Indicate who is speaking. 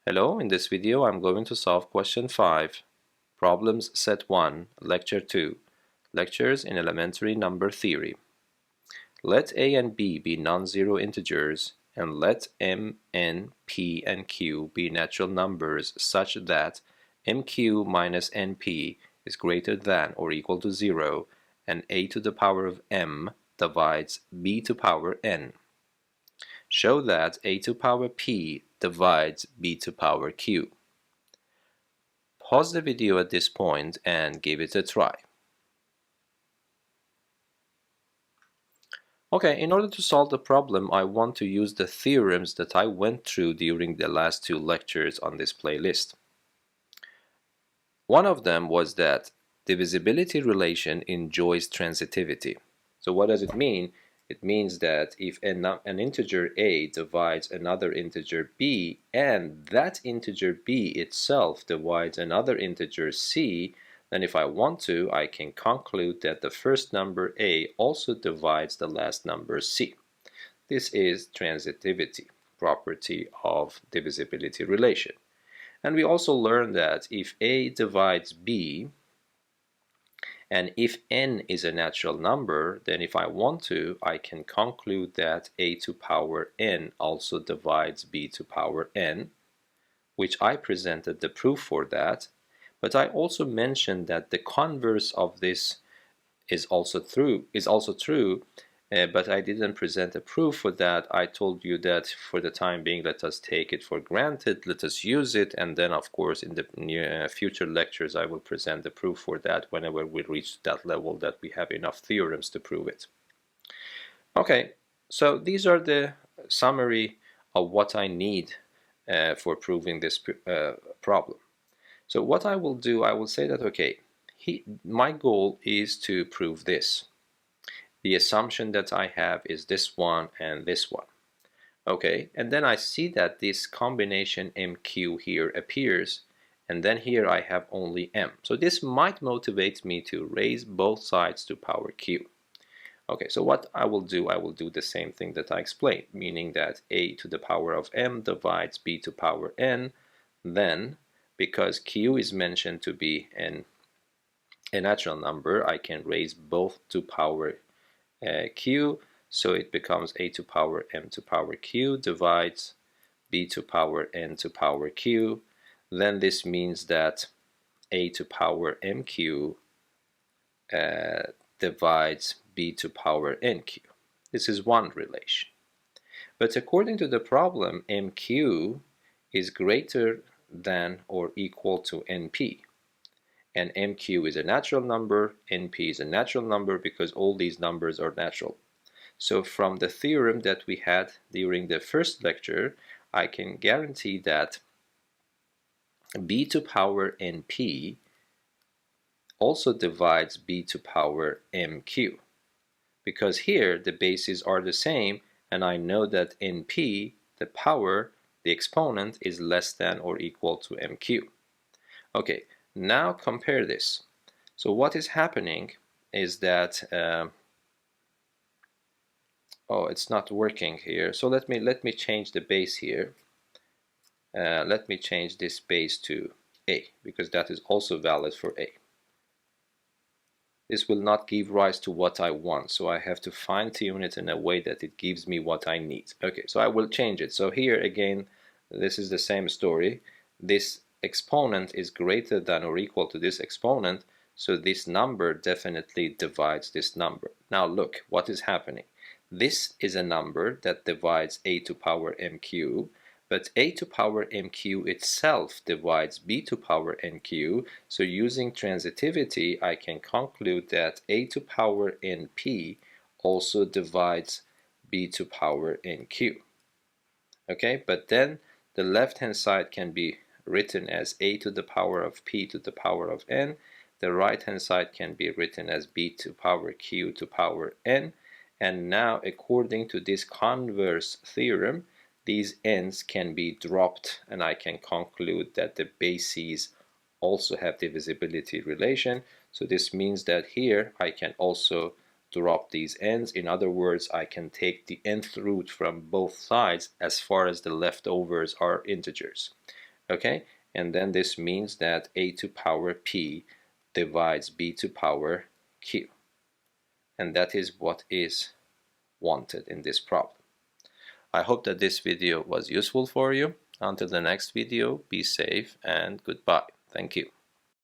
Speaker 1: Hello, in this video I'm going to solve question 5, Problems Set 1, Lecture 2, Lectures in Elementary Number Theory. Let a and b be non-zero integers, and let m, n, p, and q be natural numbers such that mq minus np is greater than or equal to 0, and a to the power of m divides b to power n. Show that a to power p divides b to power q. Pause the video at this point and give it a try. Okay, in order to solve the problem, I want to use the theorems that I went through during the last 2 lectures on this playlist. One of them was that divisibility relation enjoys transitivity. So what does it mean? It means that if an integer a divides another integer b, and that integer b itself divides another integer c, then if I want to, I can conclude that the first number a also divides the last number c. This is transitivity, property of divisibility relation. And we also learned that if a divides b, and if n is a natural number, then if I want to, I can conclude that a to power n also divides b to power n, which I presented the proof for that. But I also mentioned that the converse of this is also true, but I didn't present a proof for that. I told you that for the time being, let us take it for granted, let us use it, and then of course in the future lectures I will present the proof for that whenever we reach that level that we have enough theorems to prove it. Okay, so these are the summary of what I need for proving this problem. So what I will do, I will say that, okay, my goal is to prove this. The assumption that I have is this one and this one. Okay, and then I see that this combination mq here appears, and then here I have only m. So this might motivate me to raise both sides to power q. Okay, so what I will do the same thing that I explained, meaning that a to the power of m divides b to power n. Then, because q is mentioned to be a natural number, I can raise both to power q, so it becomes a to power m to power q divides b to power n to power q. Then this means that a to power mq divides b to power nq. This is one relation. But according to the problem, mq is greater than or equal to np. And mq is a natural number, np is a natural number because all these numbers are natural. So from the theorem that we had during the first lecture, I can guarantee that b to power np also divides b to power mq, because here the bases are the same, and I know that np, the power, the exponent, is less than or equal to mq. Okay, now compare this. So what is happening is that oh, it's not working here. So let me change the base here. Let me change this base to a, because that is also valid for a. This will not give rise to what I want, so I have to fine-tune it in a way that it gives me what I need. Okay, so I will change it. So here again, this is the same story. This exponent is greater than or equal to this exponent, so this number definitely divides this number. Now look, what is happening? This is a number that divides a to power mq, but a to power mq itself divides b to power nq, so using transitivity I can conclude that a to power np also divides b to power nq. Okay, but then the left hand side can be written as a to the power of p to the power of n. The right hand side can be written as b to power q to power n. And now, according to this converse theorem, these n's can be dropped, and I can conclude that the bases also have divisibility relation. So this means that here I can also drop these n's. In other words, I can take the nth root from both sides as far as the leftovers are integers. Okay, and then this means that a to power p divides b to power q, and that is what is wanted in this problem. I hope that this video was useful for you. Until the next video, be safe and goodbye. Thank you.